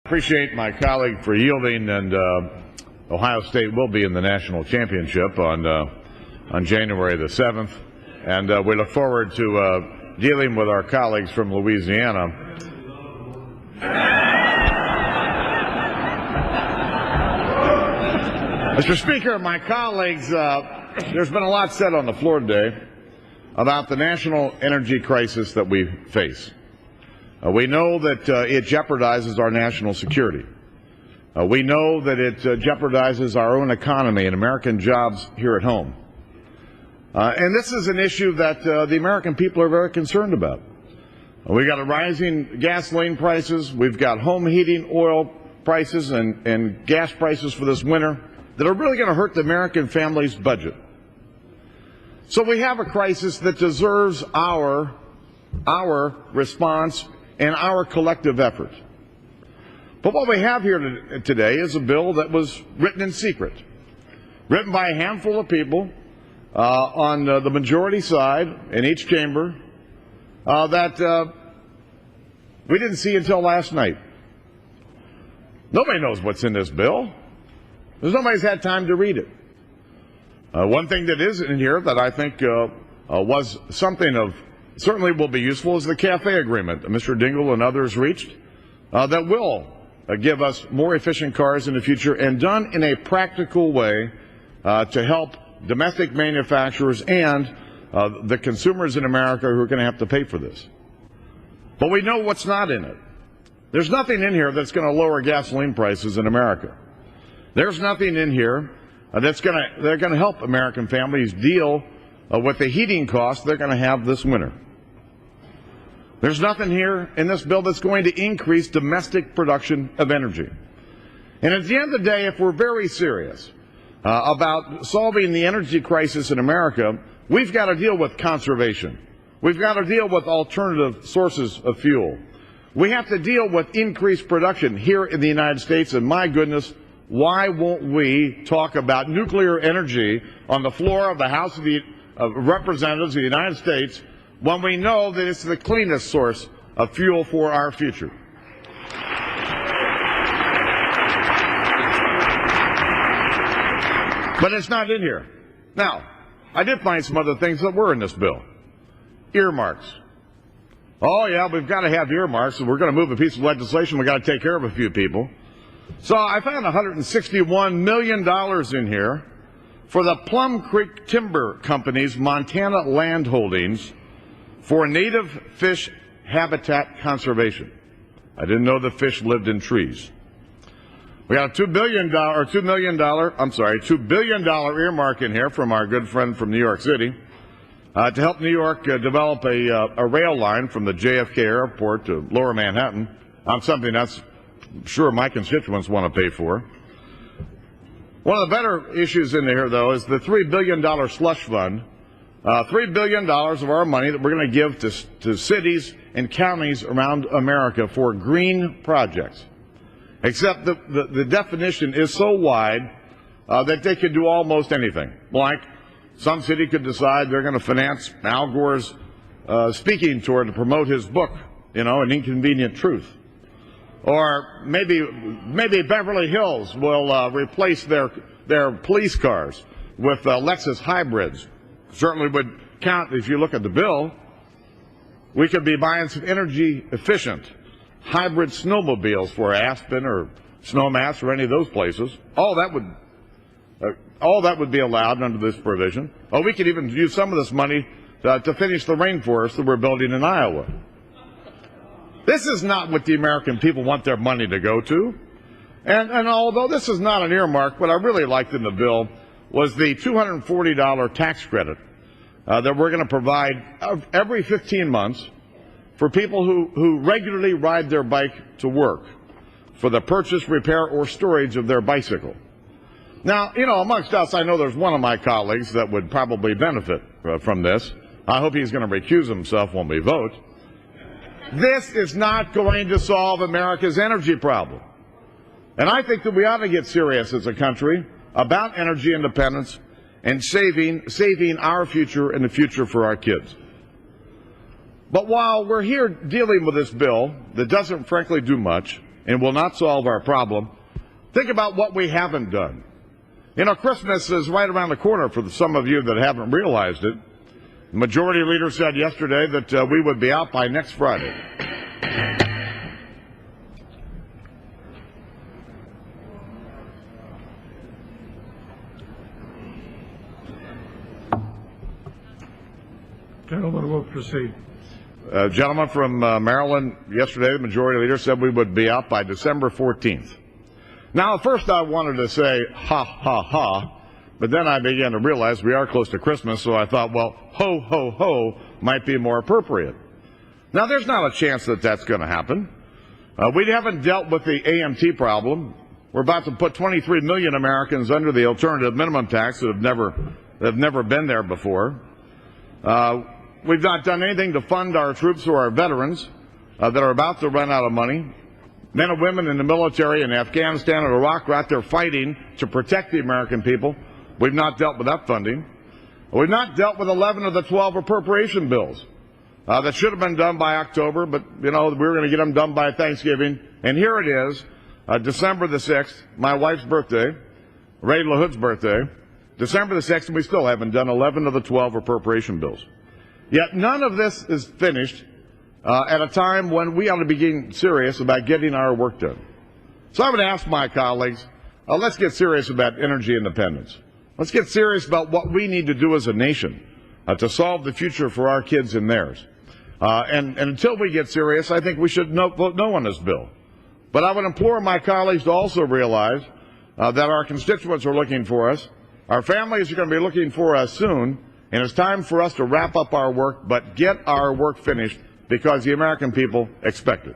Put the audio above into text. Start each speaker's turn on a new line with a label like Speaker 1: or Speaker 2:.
Speaker 1: Appreciate my colleague for yielding, and Ohio State will be in the national championship on January the 7th, and we look forward to dealing with our colleagues from Louisiana. Mr. Speaker, my colleagues, there's been a lot said on the floor today about the national energy crisis that we face. We know that it jeopardizes our national security. We know that it jeopardizes our own economy and American jobs here at home. And this is an issue that the American people are very concerned about. We've got rising gasoline prices. We've got home heating oil prices and gas prices for this winter that are really going to hurt the American family's budget. So we have a crisis that deserves our response and our collective effort. But what we have here today is a bill that was written in secret, written by a handful of people on the majority side in each chamber that we didn't see until last night. Nobody knows what's in this bill. Nobody's had time to read it. One thing that is in here that I think was something of certainly will be useful is the CAFE agreement that Mr. Dingell and others reached that will give us more efficient cars in the future and done in a practical way to help domestic manufacturers and the consumers in America who are going to have to pay for this. But we know what's not in it. There's nothing in here that's going to lower gasoline prices in America. There's nothing in here that's going to help American families deal with the heating costs they're going to have this winter. There's nothing here in this bill that's going to increase domestic production of energy. And at the end of the day, if we're very serious about solving the energy crisis in America, we've got to deal with conservation. We've got to deal with alternative sources of fuel. We have to deal with increased production here in the United States, and my goodness, why won't we talk about nuclear energy on the floor of the House of Representatives of the United States when we know that it's the cleanest source of fuel for our future? But it's not in here. Now, I did find some other things that were in this bill. Earmarks. Oh, yeah, we've got to have earmarks, and we're going to move a piece of legislation. We've got to take care of a few people. So I found $161 million in here for the Plum Creek Timber Company's Montana land holdings for native fish habitat conservation. I didn't know the fish lived in trees. We got a $2 billion earmark in here from our good friend from New York City to help New York develop a rail line from the JFK Airport to Lower Manhattan on something that's sure my constituents want to pay for. One of the better issues in here, though, is the $3 billion slush fund. $3 billion of our money that we're going to give to cities and counties around America for green projects. Except the definition is so wide that they could do almost anything. Like some city could decide they're going to finance Al Gore's speaking tour to promote his book, An Inconvenient Truth. Or maybe Beverly Hills will replace their police cars with Lexus hybrids. Certainly would count if you look at the bill. We could be buying some energy efficient hybrid snowmobiles for Aspen or Snowmass or any of those places. All that would be allowed under this provision. Oh, we could even use some of this money to finish the rainforest that we're building in Iowa. This is not what the American people want their money to go to. And although this is not an earmark, what I really liked in the bill was the $240 tax credit that we're going to provide every 15 months for people who regularly ride their bike to work for the purchase, repair, or storage of their bicycle. Now, amongst us, I know there's one of my colleagues that would probably benefit from this. I hope he's going to recuse himself when we vote. This is not going to solve America's energy problem. And I think that we ought to get serious as a country about energy independence and saving our future and the future for our kids. But while we're here dealing with this bill that doesn't frankly do much, and will not solve our problem. Think about what we haven't done. You know, Christmas is right around the corner for some of you that haven't realized it. The majority leader said yesterday that we would be out by next Friday.
Speaker 2: Gentleman will proceed.
Speaker 1: Gentleman from Maryland, yesterday the majority leader said we would be out by December 14th. Now, at first I wanted to say, ha, ha, ha, but then I began to realize we are close to Christmas, so I thought, well, ho, ho, ho might be more appropriate. Now, there's not a chance that that's going to happen. We haven't dealt with the AMT problem. We're about to put 23 million Americans under the alternative minimum tax that have never been there before. We've not done anything to fund our troops or our veterans that are about to run out of money. Men and women in the military in Afghanistan and Iraq are out there fighting to protect the American people. We've not dealt with that funding. We've not dealt with 11 of the 12 appropriation bills that should have been done by October, but, you know, we were going to get them done by Thanksgiving. And here it is, December the 6th, my wife's birthday, Ray LaHood's birthday, December the 6th, and we still haven't done 11 of the 12 appropriation bills. Yet none of this is finished at a time when we ought to be getting serious about getting our work done. So I would ask my colleagues, let's get serious about energy independence. Let's get serious about what we need to do as a nation to solve the future for our kids and theirs. And until we get serious, I think we should vote no on this bill. But I would implore my colleagues to also realize that our constituents are looking for us. Our families are going to be looking for us soon. And it's time for us to wrap up our work, but get our work finished because the American people expect it.